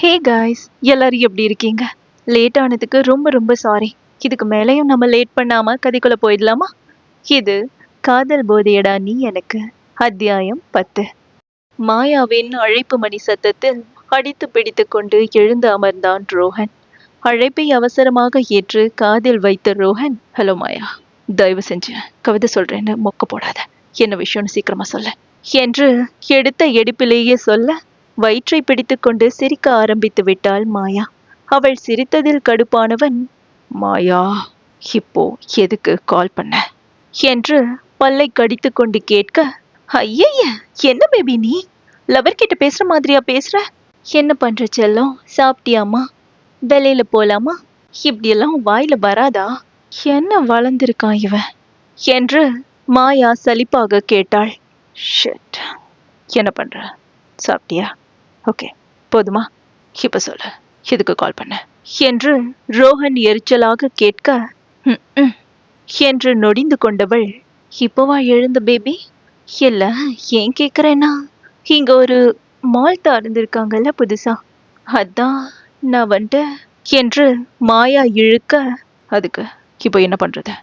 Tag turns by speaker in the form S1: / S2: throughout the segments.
S1: Hey guys, எல்லாரும் எப்படி இருக்கீங்க? லேட் ஆனதுக்கு ரொம்ப ரொம்ப சாரி. இதுக்கு மேலேயும் நம்ம லேட் பண்ணாம கதைக்குள்ள போயிடலாமா? இது காதல் போதையடா நீ எனக்கு. அத்தியாயம் 10. மாயாவின் அழைப்பு மணி சத்தத்தில் அடித்து பிடித்து கொண்டு எழுந்து அமர்ந்தான் ரோஹன். அழைப்பை அவசரமாக ஏற்று காதில் வைத்த ரோஹன், ஹலோ மாயா, தயவு செஞ்சு கவிதை சொல்றேன்னு மொக்க போடாத, என்ன விஷயம்னு சீக்கிரமா சொல்ல என்று எடுத்த எடுப்பிலேயே சொல்ல வயிற்றை பிடித்துக்கொண்டு சிரிக்க ஆரம்பித்து விட்டாள் மாயா. அவள் சிரித்ததில் கடுப்பானவன், மாயா, இப்போ எதுக்கு கால் பண்ண என்று பல்லை கடித்து கொண்டு கேட்க, ஐயய்ய, என்ன பேபி நீ லவர் கிட்ட பேசுற மாதிரியா பேசுற? என்ன பண்ற செல்லம், சாப்பிட்டியாமா? வெளியில போலாமா? இப்படியெல்லாம் வாயில வராதா? என்ன வளர்ந்திருக்கான் இவன் என்று மாயா சலிப்பாக கேட்டாள். ஷிட், என்ன பண்ற? சாப்பிட்டியா? ஓகே, போதுமா? இப்ப சொல்லு, எதுக்கு கால் பண்ண என்று ரோஹன் எரிச்சலாக கேட்க, என்று நொடிந்து கொண்டவள், இப்போவா எழுந்த பேபி? இல்ல, ஏன் கேக்குறேன்னா, இங்க ஒரு மால் திறந்திருக்காங்கல்ல புதுசா, அதான் நான் வந்துட்டு என்று மாயா இழுக்க, அதுக்கு இப்போ என்ன பண்றது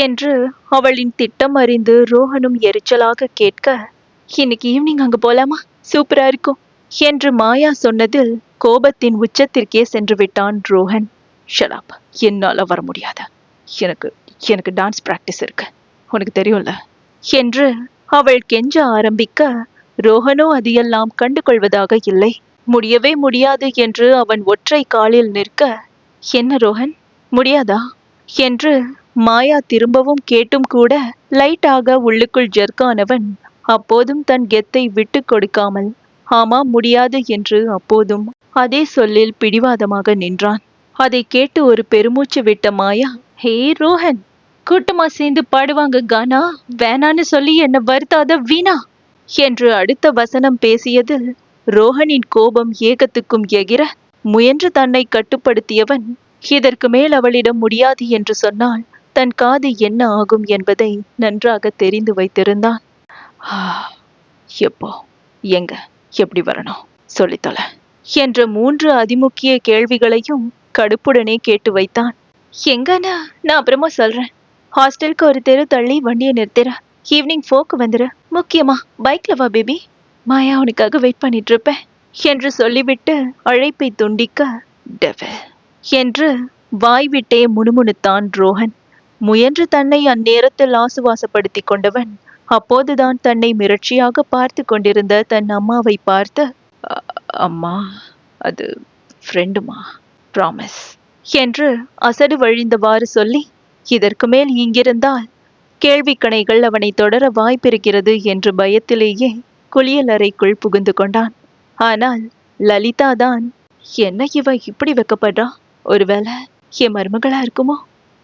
S1: என்று அவளின் திட்டம் அறிந்து ரோஹனும் எரிச்சலாக கேட்க, இன்னைக்கு ஈவினிங் அங்க போலாமா? சூப்பரா இருக்கும் என்று மாயா சொன்னதில் கோபத்தின் உச்சத்திற்கே சென்று விட்டான் ரோஹன். ஷடாப், என்னால வர முடியாது, எனக்கு எனக்கு டான்ஸ் பிராக்டிஸ் இருக்கு, உனக்கு தெரியும்ல என்று அவள் கெஞ்ச ஆரம்பிக்க, ரோஹனோ அது எல்லாம் கண்டு கொள்வதாக இல்லை. முடியவே முடியாது என்று அவன் ஒற்றை காலில் நிற்க, என்ன ரோஹன், முடியாதா என்று மாயா திரும்பவும் கேட்டும் கூட லைட்டாக உள்ளுக்குள் ஜெர்க்கானவன் அப்போதும் தன் கெத்தை விட்டு கொடுக்காமல் ஆமா முடியாது என்று அப்போதும் அதே சொல்லில் பிடிவாதமாக நின்றான். அதை கேட்டு ஒரு பெருமூச்சு விட்ட மாயா, ஹே ரோஹன், கூட்டமா சேர்ந்து பாடுவாங்க கானா, வேணான்னு சொல்லி என்ன வருத்தாத வீணா என்று அடுத்த வசனம் பேசியதில் ரோஹனின் கோபம் ஏகத்துக்கும் எகிர முயன்று தன்னை கட்டுப்படுத்தியவன் இதற்கு மேல் அவளிடம் முடியாது என்று சொன்னால் தன் காது என்ன ஆகும் என்பதை நன்றாக தெரிந்து வைத்திருந்தான். எப்போ, எங்க, எப்படி வரணும் சொல்லித்தல என்ற 3 அதிமுக்கிய கேள்விகளையும் கடுப்புடனே கேட்டு வைத்தான். எங்கன்னா நான் அப்புறமா சொல்றேன், ஹாஸ்டலுக்கு ஒரு தெரு தள்ளி வண்டியை நிறுத்துற, ஈவினிங் 4க்கு வந்துரு, முக்கியமா பைக்ல வா பேபி, மாயா உனக்காக வெயிட் பண்ணிட்டு இருப்பேன் என்று சொல்லிவிட்டு அழைப்பை துண்டிக்க, டெவில் என்று வாய்விட்டே முணுமுணுத்தான் ரோஹன். முயன்று தன்னை அந்நேரத்தில் ஆசுவாசப்படுத்தி கொண்டவன் அப்போதுதான் தன்னை மிரட்சியாக பார்த்து கொண்டிருந்த தன் அம்மாவை பார்த்து, அம்மா, அது ஃப்ரெண்டுமா, ப்ராமிஸ் என்று அசடு வழிந்தவாறு சொல்லி, இதற்கு மேல் இங்கிருந்தால் கேள்விக்கணைகள் அவனை தொடர வாய்ப்பிருக்கிறது என்று பயத்திலேயே குளியல் அறைக்குள் புகுந்து கொண்டான். ஆனால் லலிதா தான், என்ன இவ இப்படி வெக்கப்படுறா, ஒருவேளை என் மருமகளா இருக்குமோ,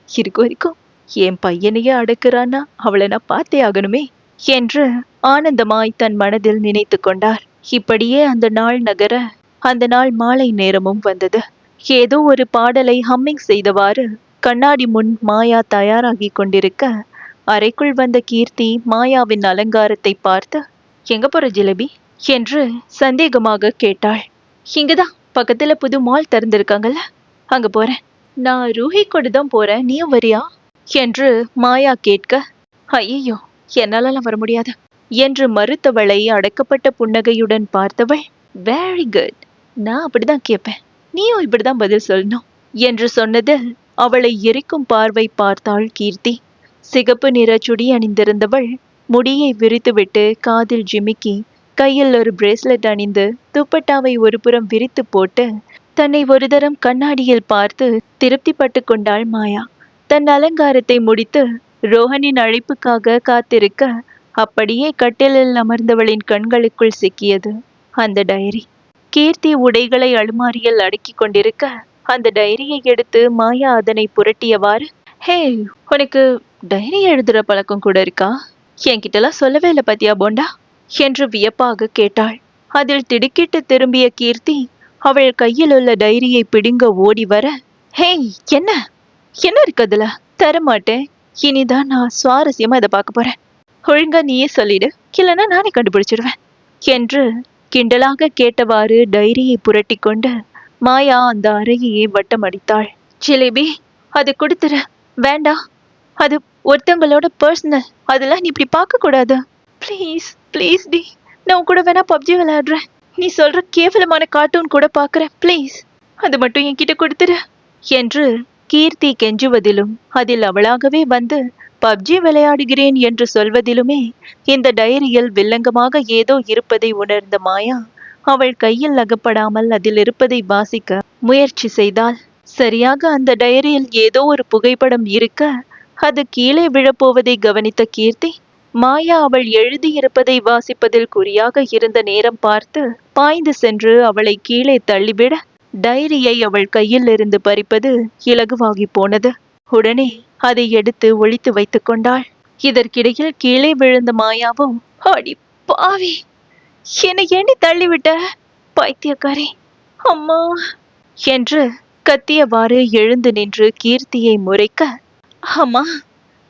S1: இருக்கும் என் பையனையே அடக்குறான்னா அவளை நான் பார்த்தே ஆகணுமே என்று ஆனந்தமாய் தன் மனதில் நினைத்து கொண்டார். இப்படியே அந்த நாள் நகர அந்த நாள் மாலை நேரமும் வந்தது. ஏதோ ஒரு பாடலை ஹம்மிங் செய்தவாறு கண்ணாடி முன் மாயா தயாராகி கொண்டிருக்க, அறைக்குள் வந்த கீர்த்தி மாயாவின் அலங்காரத்தை பார்த்து, எங்க போற ஜிலேபி என்று சந்தேகமாக கேட்டாள். இங்கதான் பக்கத்துல புது மால் திறந்திருக்காங்கல்ல, அங்க போறேன். நான் ரூஹி கூட தான் போறேன், நீயும் வரியா என்று மாயா கேட்க, ஐயோ, என்னாலலாம் வர முடியாது என்று மறுத்தவளை அடக்கப்பட்ட புன்னகையுடன் பார்த்தவள், வெரி குட், நான் அப்படிதான் கேட்பேன், நீயும் இப்படிதான் பதில் சொல்லணும் என்று சொன்னதில் அவளை எரிக்கும் பார்வை பார்த்தாள் கீர்த்தி. சிகப்பு நிற சுடி அணிந்திருந்தவள் முடியை விரித்துவிட்டு காதில் ஜிமிக்கி கையில் ஒரு பிரேஸ்லெட் அணிந்து துப்பட்டாவை ஒரு புறம் விரித்து போட்டு தன்னை ஒரு தரம் கண்ணாடியில் பார்த்து திருப்தி பட்டு கொண்டாள் மாயா. தன் அலங்காரத்தை முடித்து ரோஹனின் அழைப்புக்காக காத்திருக்க அப்படியே கட்டிலில் அமர்ந்தவளின் கண்களுக்குள் சிக்கியது அந்த டைரி. கீர்த்தி உடைகளை அலுமாரியில் அடுக்கி கொண்டிருக்க அந்த டைரியை எடுத்து மாயா அதனை புரட்டியவாறு, ஹே, உனக்கு டைரி எழுதுற பழக்கம் கூட இருக்கா? என்கிட்டலாம் சொல்லவே இல்லை பத்தியா போண்டா என்று வியப்பாக கேட்டாள். அதில் திடுக்கிட்டு திரும்பிய கீர்த்தி அவள் கையில் உள்ள டைரியை பிடுங்க ஓடி வர, ஹே, என்ன என்ன இருக்கு அதுல? தரமாட்டேன், இனிதான் நான் சுவாரஸ்யமா இதை பார்க்க போறேன், ஒழுங்கா நீயே சொல்லிடு, இல்லைன்னா நானே கண்டுபிடிச்சிடுவேன் என்று கிண்டலாக கேட்டவாறு டைரியை புரட்டி கொண்டு மாயா அந்த அறையையே வட்டம் அடித்தாள். ஜிலேபி, அது கொடுத்துரு. வேண்டாம், அது ஒருத்தவங்களோட பர்சனல். அதெல்லாம் நீ இப்படி பார்க்க கூடாது. ப்ளீஸ் ப்ளீஸ் டி, நான் கூட வேணா பப்ஜி விளையாடுறேன். நீ சொல்ற கேவலமான கார்ட்டூன் கூட பாக்குறேன். ப்ளீஸ், அது மட்டும் என்கிட்ட கொடுத்துரு என்று கீர்த்தி கெஞ்சுவதிலும் அதில் அவளாகவே வந்து பப்ஜி விளையாடுகிறேன் என்று சொல்வதிலுமே இந்த டைரியில் வில்லங்கமாக ஏதோ இருப்பதை உணர்ந்த மாயா அவள் கையில் அகப்படாமல் அதில் இருப்பதை வாசிக்க முயற்சி செய்தாள். சரியாக அந்த டைரியில் ஏதோ ஒரு புகைப்படம் இருக்க அது கீழே விழப்போவதை கவனித்த கீர்த்தி மாயா அவள் எழுதியிருப்பதை வாசிப்பதில் குறியாக இருந்த நேரம் பார்த்து பாய்ந்து சென்று அவளை கீழே தள்ளிவிட டைரியை அவள் கையில் இருந்து பறிப்பது இலகுவாகி போனது. உடனே அதை எடுத்து ஒளித்து வைத்துக் கொண்டாள். இதற்கிடையில் கீழே விழுந்த மாயாவும், அடி பாவி, என்னை ஏண்டி தள்ளிவிட்ட பைத்தியக்காரி, அம்மா என்று கத்தியவாறு எழுந்து நின்று கீர்த்தியை முறைக்க, அம்மா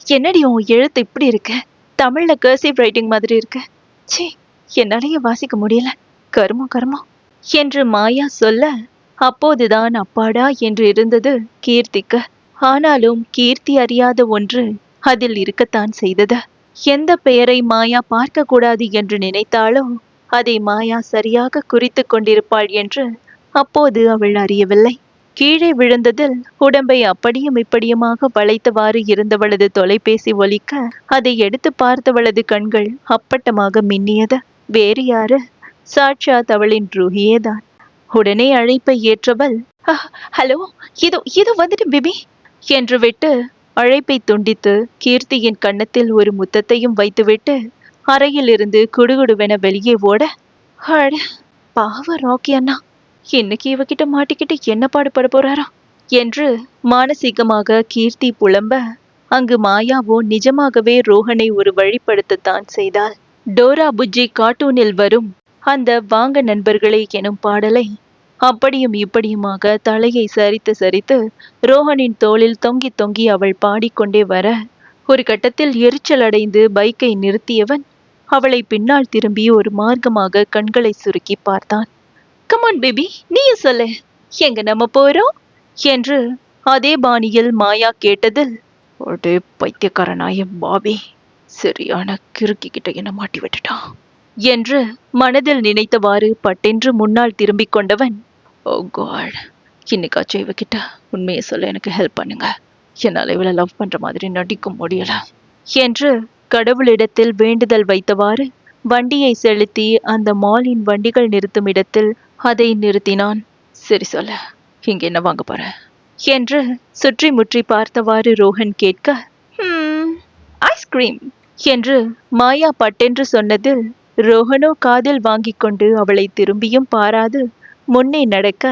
S1: என்னடி உன் எழுத்து இப்படி இருக்கு? தமிழ்ல கர்சிவ் ரைட்டிங் மாதிரி இருக்கு. சீ, என்னாலேயே வாசிக்க முடியல. கருமம் கருமம் என்று மாயா சொல்ல அப்போதுதான் அப்பாடா என்று இருந்தது கீர்த்திக்கு. ஆனாலும் கீர்த்தி அறியாத ஒன்று அதில் இருக்கத்தான் செய்தது. எந்த பெயரை மாயா பார்க்க கூடாது என்று நினைத்தாலோ அதை மாயா சரியாக குறித்து கொண்டிருப்பாள் என்று அப்போது அவள் அறியவில்லை. கீழே விழுந்ததில் உடம்பை அப்படியும் இப்படியுமாக வளைத்தவாறு இருந்தவளது தொலைபேசி ஒலிக்க அதை எடுத்து பார்த்தவளது கண்கள் அப்பட்டமாக மின்னியது. வேறு யாரு? சாட்சாத் அவளின் ரூஹியேதான். உடனே அழைப்பை ஏற்றவள், ஹலோ, இதோ வந்துட்டு பிபி என்று விட்டு அழைப்பை துண்டித்து கீர்த்தியின் கன்னத்தில் ஒரு முத்தத்தையும் வைத்துவிட்டு அறையில் இருந்து குடுகுடுவென வெளியே ஓட, அட பாவ ராக்கி அண்ணா, இன்னைக்கு இவகிட்ட மாட்டிக்கிட்டு என்ன பாடுபட போறாரா என்று மானசீகமாக கீர்த்தி புலம்ப, அங்கு மாயாவோ நிஜமாகவே ரோஹனை ஒரு வழிப்படுத்தத்தான் செய்தாள். டோரா புஜ்ஜி கார்ட்டூனில் வரும் அந்த வாங்க நண்பர்களே எனும் பாடலை அப்படியும் இப்படியுமாக தலையை சரித்து சரித்து ரோஹனின் தோளில் தொங்கி தொங்கி அவள் பாடிக்கொண்டே வர ஒரு கட்டத்தில் எரிச்சல் அடைந்து பைக்கை நிறுத்தியவன் அவளை பின்னால் திரும்பி ஒரு மார்க்கமாக கண்களை சுருக்கி பார்த்தான். கமான் பேபி, நீயும் சொல்லு, எங்க நம்ம போறோம் என்று அதே பாணியில் மாயா கேட்டதில், ஒரே பைத்தியக்காரனாய பாபி, சரியான கிறுக்கிக்கிட்ட என்ன மாட்டி விட்டுட்டான் என்று மனதில் நினைத்தவாறு பட்டென்று முன்னால் திரும்பிக் கொண்டவன், ஓ காட், இன்னைக்காச்சும் இவகிட்ட உண்மையை சொல்ல எனக்கு ஹெல்ப் பண்ணுங்க, என்னால் இவளை லவ் பண்ற மாதிரி நடிக்க முடியல என்று கடவுளிடத்தில் வேண்டுதல் வைத்தவாறு வண்டியை செலுத்தி அந்த மாலின் வண்டிகள் நிறுத்தும் இடத்தில் அதை நிறுத்தினான். சரி சொல்ல, இங்க என்ன வாங்க போற என்று சுற்றி முற்றி பார்த்தவாறு ரோஹன் கேட்க, ஐஸ்கிரீம் என்று மாயா பட்டென்று சொன்னதில் ரோஹனோ காதில் வாங்கிக் கொண்டு அவளை திரும்பியும் பாராது முன்னே நடக்க,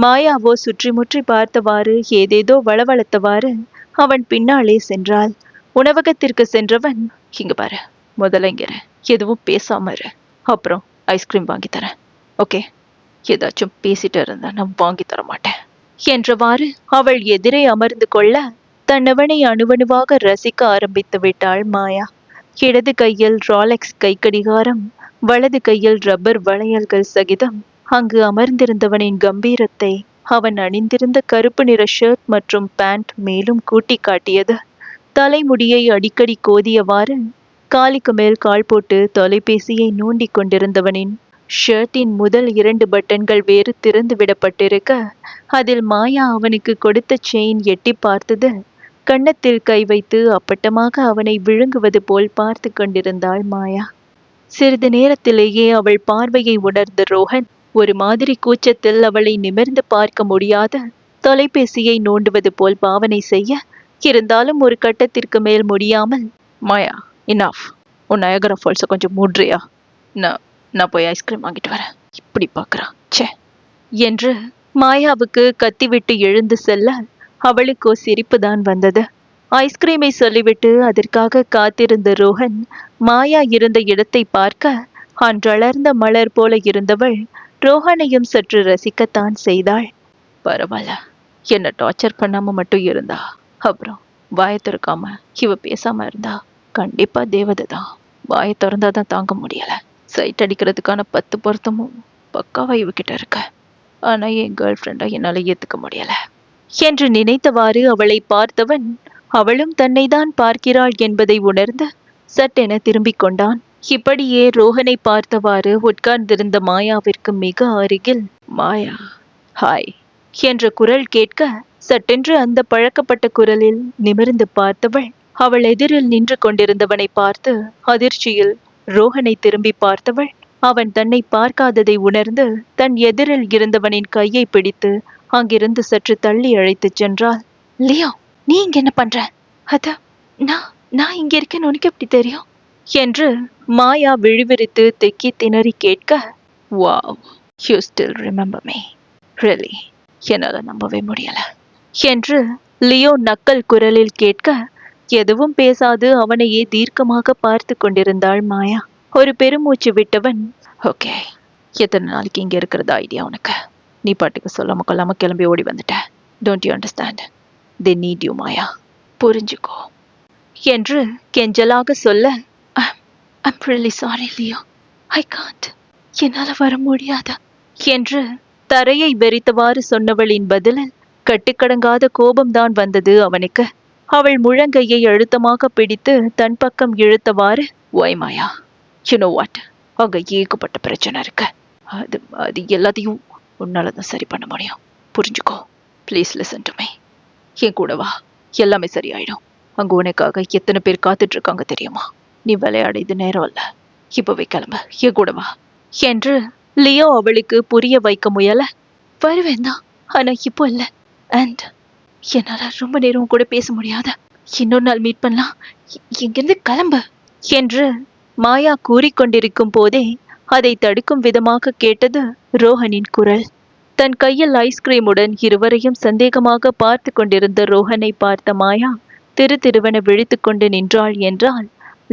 S1: மாயாவோ சுற்றி முற்றி பார்த்தவாறு ஏதேதோ வளவளத்தவாறு அவன் பின்னாலே சென்றாள். உணவகத்திற்கு சென்றவன், இங்க பாரு, முதல்ல இங்க எதுவும் பேசாம இரு, அப்புறம் ஐஸ்கிரீம் வாங்கி தரேன், ஓகே? ஏதாச்சும் பேசிட்டு இருந்தா நான் வாங்கி தர மாட்டேன் என்றவாறு அவள் எதிரே அமர்ந்து கொள்ள தன்னவனை அணுவணுவாக ரசிக்க ஆரம்பித்து விட்டாள் மாயா. இடது கையில் ராலெக்ஸ் கைக்கடிகாரம், வலது கையில் ரப்பர் வளையல்கள் சகிதம் அங்கு அமர்ந்திருந்தவனின் கம்பீரத்தை அவன் அணிந்திருந்த கருப்பு நிற ஷர்ட் மற்றும் பேண்ட் மேலும் கூட்டி காட்டியது. தலைமுடியை அடிக்கடி கோதியவாறு காலுக்கு மேல் கால் போட்டு தொலைபேசியை நோண்டிக் கொண்டிருந்தவனின் ஷர்ட்டின் முதல் 2 பட்டன்கள் வேறு திறந்து விடப்பட்டிருக்க அதில் மாயா அவனுக்கு கொடுத்த செயின் எட்டி பார்த்தது கன்னத்தில் கை வைத்து அப்பட்டமாக அவனை விழுங்குவது போல் பார்த்து கொண்டிருந்தாள் மாயா. சிறிது நேரத்திலேயே அவள் பார்வையை உணர்ந்த ரோஹன் ஒரு மாதிரி கூச்சத்தில் அவளை நிமிர்ந்து பார்க்க முடியாத தொலைபேசியை நோண்டுவது போல் பாவனை செய்ய, இருந்தாலும் ஒரு கட்டத்திற்கு மேல் முடியாமல், மாயா இனாஃப், உன் நயகரா ஃபால்ஸை கொஞ்சம் மூட்றியா, நான் போய் ஐஸ்கிரீம் வாங்கிட்டு வரேன், இப்படி பார்க்குறான் சே என்று மாயாவுக்கு கத்திவிட்டு எழுந்து செல்ல அவளுக்கோ சிரிப்பு தான் வந்தது. ஐஸ்கிரீமை சொல்லிவிட்டு அதற்காக காத்திருந்த ரோஹன் மாயா இருந்த இடத்தை பார்க்க அன்றளர்ந்த மலர் போல இருந்தவள் ரோஹனையும் சற்று ரசிக்கத்தான் செய்தாள். பரவாயில்ல, என்ன டார்ச்சர் பண்ணாம மட்டும் இருந்தா, அப்புறம் வாயை திறக்காம இவ பேசாம இருந்தா கண்டிப்பா தேவதை தான். வாயை திறந்தாதான் தாங்க முடியல சைட் அடிக்கிறதுக்கான 10 பொருத்தமும் பக்காவா இவகிட்ட இருக்க. ஆனா என் கேர்ள் ஃப்ரெண்டா என்னால ஏத்துக்க முடியல என்று நினைத்தவாறு அவளை பார்த்தவன் அவளும் தன்னை தான் பார்க்கிறாள் என்பதை உணர்ந்து சட்டென திரும்பிக் கொண்டான். இப்படியே ரோஹனை பார்த்தவாறு உட்கார்ந்திருந்த மாயாவிற்கு மிக அருகில் மாயா ஹாய் என்ற குரல் கேட்க சட்டென்று அந்த பழக்கப்பட்ட குரலில் நிமிர்ந்து பார்த்தவள் அவள் எதிரில் நின்று கொண்டிருந்தவனை பார்த்து அதிர்ச்சியில் ரோஹனை திரும்பி பார்த்தவள் அவன் தன்னை பார்க்காததை உணர்ந்து தன் எதிரில் இருந்தவனின் கையை பிடித்து அங்கிருந்து சற்று தள்ளி அழைத்துச் சென்றாள். லியோ, நீ இங்க என்ன பண்ற? அத நான் நான் இங்க இருக்கேன்னு உனக்கு எப்படி தெரியும் என்று மாயா விழிவிரித்து தெக்கி திணறி கேட்க, wow, you still remember me, really, என்னால நம்பவே முடியல என்று லியோ நக்கல் குரலில் கேட்க எதுவும் பேசாது அவனையே தீர்க்கமாக பார்த்து கொண்டிருந்தாள் மாயா. ஒரு பெருமூச்சு விட்டவன், ஓகே, எத்தனை நாளைக்கு இங்க இருக்கிறது ஐடியா உனக்கு? நீ பாட்டுக்கு சொல்லாம கொள்ளாம கிளம்பி ஓடி வந்துட்ட. Don't you understand? They need you Maya, புரிஞ்சுக்கோ என்று கெஞ்சலாக சொல்ல, I'm really sorry Leo, I can't, என்னால வர முடியாத என்று தரையை வெறித்தவாறு சொன்னவளின் பதிலில் கட்டுக்கடங்காத கோபம்தான் வந்தது அவனுக்கு. அவள் முழங்கையை அழுத்தமாக பிடித்து தன் பக்கம் இழுத்தவாறு, why Maya, you know what, அங்க ஏகப்பட்ட பிரச்சனை இருக்கு. அது எல்லாத்தையும் உன்னாலதான் சரி பண்ண முடியும், புரிஞ்சுக்கோ. Please listen to me. என் கூட வா, எல்லாமே சரியாயிடும். அங்க உனக்காக எத்தனை பேர் காத்துட்டு இருக்காங்க தெரியுமா? நீ விளையாட இது நேரம் இல்ல, இப்பவே கிளம்ப, என் கூட வா என்று லியோ அவளுக்கு புரிய வைக்க முயல. வருவேன் தான், ஆனா இப்போ இல்ல. அண்ட் என்னால ரொம்ப நேரம் கூட பேச முடியாத, இன்னொரு நாள் மீட் பண்ணலாம், இங்கிருந்து கிளம்பு என்று மாயா கூறிக்கொண்டிருக்கும் போதே அதை தடுக்கும் விதமாக கேட்டது ரோஹனின் குரல். தன் கையில் ஐஸ்கிரீமுடன் இருவரையும் சந்தேகமாக பார்த்து கொண்டிருந்த ரோஹனை பார்த்த மாயா திருவென விழித்து கொண்டு நின்றாள் என்றால்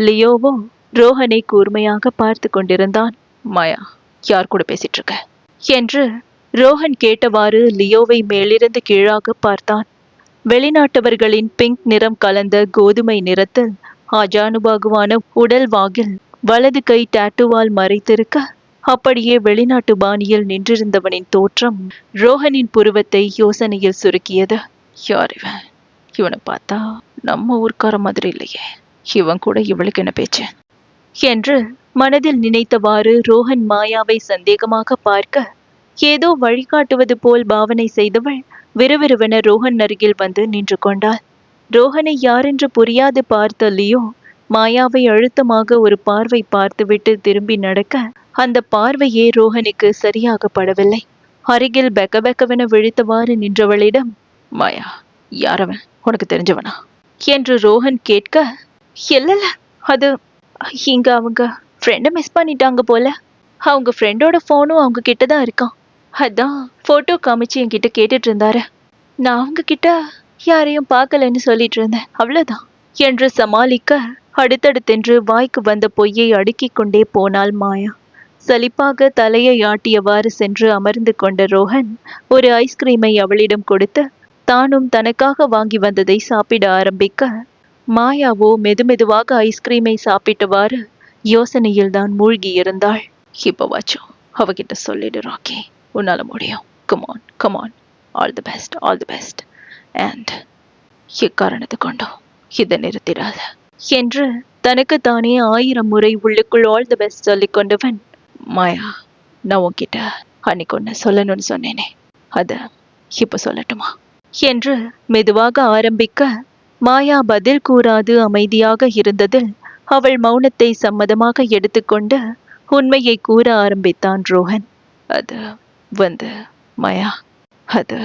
S1: லியோவோ ரோஹனை கூர்மையாக பார்த்து கொண்டிருந்தான். மாயா, யார் கூட பேசிட்டு இருக்க என்று ரோஹன் கேட்டவாறு லியோவை மேலிருந்து கீழாக பார்த்தான். வெளிநாட்டவர்களின் பிங்க் நிறம் கலந்த கோதுமை நிறத்தில் ஆஜானுபாகுவான உடல் வாகில் வலது கை டாட்டூவால் மறைத்திருக்க அப்படியே வெளிநாட்டு பாணியில் நின்றிருந்தவனின் தோற்றம் ரோஹனின் புருவத்தை யோசனையில் சுருக்கியது. யார் இவன்? இவனை பார்த்தா நம்ம ஊர்க்கார மாதிரி இல்லையே, இவன் கூட இவளுக்கு என்ன பேச்சு என்று மனதில் நினைத்தவாறு ரோஹன் மாயாவை சந்தேகமாக பார்க்க ஏதோ வழிகாட்டுவது போல் பாவனை செய்தவள் விறுவிறுவென ரோஹன் அருகில் வந்து நின்று கொண்டாள். ரோஹனை யாரென்று புரியாது பார்த்த லியோ மாயாவை அழுத்தமாக ஒரு பார்வை பார்த்துவிட்டு திரும்பி நடக்க அந்த பார்வையே ரோஹனுக்கு சரியாக படவில்லை. அருகில் பெக்கவென விழித்தவாறு நின்றவளிடம், மாயா, யாரவன், உனக்கு தெரிஞ்சவனா என்று ரோஹன் கேட்க, இல்லல, அது இங்க அவங்க ஃப்ரெண்டை மிஸ் பண்ணிட்டாங்க போல, அவங்க ஃப்ரெண்டோட போனும் அவங்க கிட்டதான் இருக்கான், அதான் போட்டோ காமிச்சு என்கிட்ட கேட்டுட்டு இருந்தாரு. நான் அவங்க கிட்ட யாரையும் பார்க்கலன்னு சொல்லிட்டு இருந்தேன், அவ்வளவுதான் என்று சமாளிக்க அடுத்தடுத்தென்று வாய்க்கு வந்த பொய்யை அடுக்கிக் கொண்டே போனாள் மாயா. சலிப்பாக தலையை ஆட்டியவாறு சென்று அமர்ந்து கொண்ட ரோஹன் ஒரு ஐஸ்கிரீமை அவளிடம் கொடுத்து தானும் தனக்காக வாங்கி வந்ததை சாப்பிட ஆரம்பிக்க மாயாவோ மெதுமெதுவாக ஐஸ்கிரீமை சாப்பிட்டவாறு யோசனையில் தான் மூழ்கி இருந்தாள். இப்பவாச்சும் அவகிட்ட சொல்லிடு ராக்கி, உன்னால முடியும், come on come on, all the best, all the best, and எக்காரணத்து கொண்டோ இதை நிறுத்திடாத என்று தனக்கு தானே 1000 முறை உள்ளுக்குள் ஆல் தி பெஸ்ட் சொல்லிக் கொண்டவன், மாயா, நான் உன்கிட்ட அன்னைக்கு ஒன்று சொல்லணும்னு சொன்னேனே, அத இப்ப சொல்லட்டுமா என்று மெதுவாக ஆரம்பிக்க மாயா பதில் கூறாது அமைதியாக இருந்ததில் அவள் மௌனத்தை சம்மதமாக எடுத்துக்கொண்டு உண்மையை கூற ஆரம்பித்தான் ரோஹன். அது வந்து மாயா, அது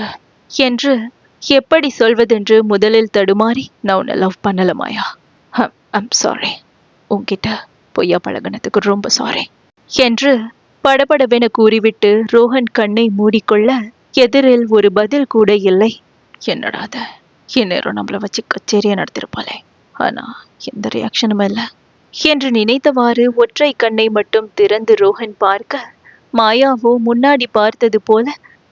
S1: என்று எப்படி சொல்வதென்று முதலில் தடுமாறி, நான் உன்னை லவ் பண்ணல மாயா, ஐம் சாரி, உன்கிட்ட பொய்யா பழகினதுக்கு ரொம்ப சாரி என்று படபடவென கூறிவிட்டு ரோஹன் கண்ணை மூடிக்கொள்ள எதிரில் ஒரு பதில் கூட இல்லை. என்னடாத, இந்நேரம் நம்மளை வச்சு கச்சேரியை நடத்திருப்பாளே, ஆனா எந்த ரியாக்ஷனும் இல்லை என்று நினைத்தவாறு ஒற்றை கண்ணை மட்டும் திறந்து ரோஹன் பார்க்க மாயாவோ முன்னாடி பார்த்தது போல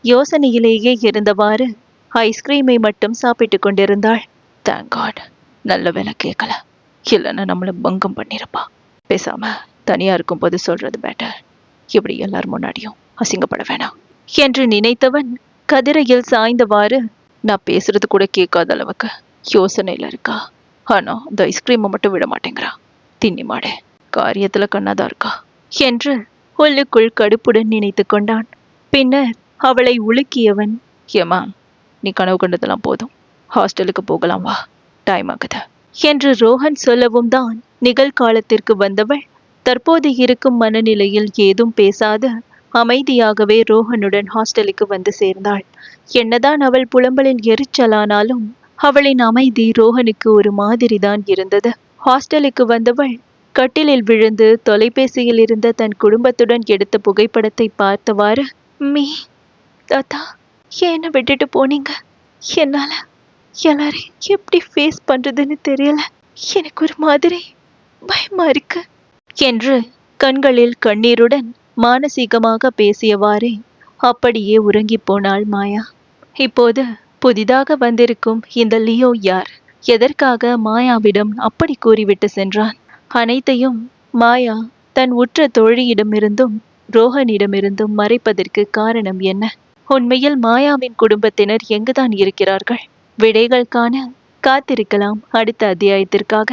S1: யோசனையிலேயே இருந்தவாறு ஐஸ்கிரீமை மட்டும் சாப்பிட்டு கொண்டிருந்தாள். தேங்க் காட், நல்ல வேலை கேட்கல, இல்லைன்னா நம்மளை பங்கம் பண்ணிருப்பா. பேசாம தனியா இருக்கும்போது சொல்றது பெட்டர். இப்படி எல்லார் முன்னாடியும் அசிங்கப்பட வேணாம் என்று நினைத்தவன் கதிரையில் சாய்ந்தவாறு, நான் பேசுறது கூட கேட்காத அளவுக்கு யோசனையில இருக்கா. ஆனா இந்த ஐஸ்கிரீமை மட்டும் விட மாட்டேங்கிறா. தின்னி மாடே, காரியத்துல கண்ணாதான் இருக்கா என்று உள்ளுக்குள் கடுப்புடன் நினைத்து கொண்டான். பின்னர் அவளை உலுக்கியவன், ஏமா, நீ கனவு கண்டதெல்லாம் போதும், ஹாஸ்டலுக்கு போகலாம் வா, டைம் ஆகுது என்று ரோஹன் சொல்லவும் தான் நிகழ்காலத்திற்கு வந்தவள் தற்போது இருக்கும் மனநிலையில் ஏதும் பேசாது அமைதியாகவே ரோஹனுடன் ஹாஸ்டலுக்கு வந்து சேர்ந்தாள். என்னதான் அவள் புலம்பலில் எரிச்சலானாலும் அவளின் அமைதி ரோஹனுக்கு ஒரு மாதிரிதான் இருந்தது. ஹாஸ்டலுக்கு வந்தவள் கட்டிலில் விழுந்து தொலைபேசியில் இருந்த தன் குடும்பத்துடன் எடுத்த புகைப்படத்தை பார்த்தவாறு, மீ தாத்தா, என்ன விட்டுட்டு போனீங்க? என்னால எல்லாரையும் எப்படி ஃபேஸ் பண்றதுன்னு தெரியல. எனக்கு ஒரு மாதிரி பயமா இருக்கு என்று கண்களில் கண்ணீருடன் மானசீகமாக பேசியவாறே அப்படியே உறங்கி போனாள் மாயா. இப்போது புதிதாக வந்திருக்கும் இந்த லியோ யார்? எதற்காக மாயாவிடம் அப்படி கூறிவிட்டு சென்றான்? அனைத்தையும் மாயா தன் உற்ற தோழியிடமிருந்தும் ரோஹனிடமிருந்தும் மறைப்பதற்கு காரணம் என்ன? உண்மையில் மாயாவின் குடும்பத்தினர் எங்குதான் இருக்கிறார்கள்? விடைகள் காண காத்திருக்கலாம் அடுத்த அத்தியாயத்திற்காக.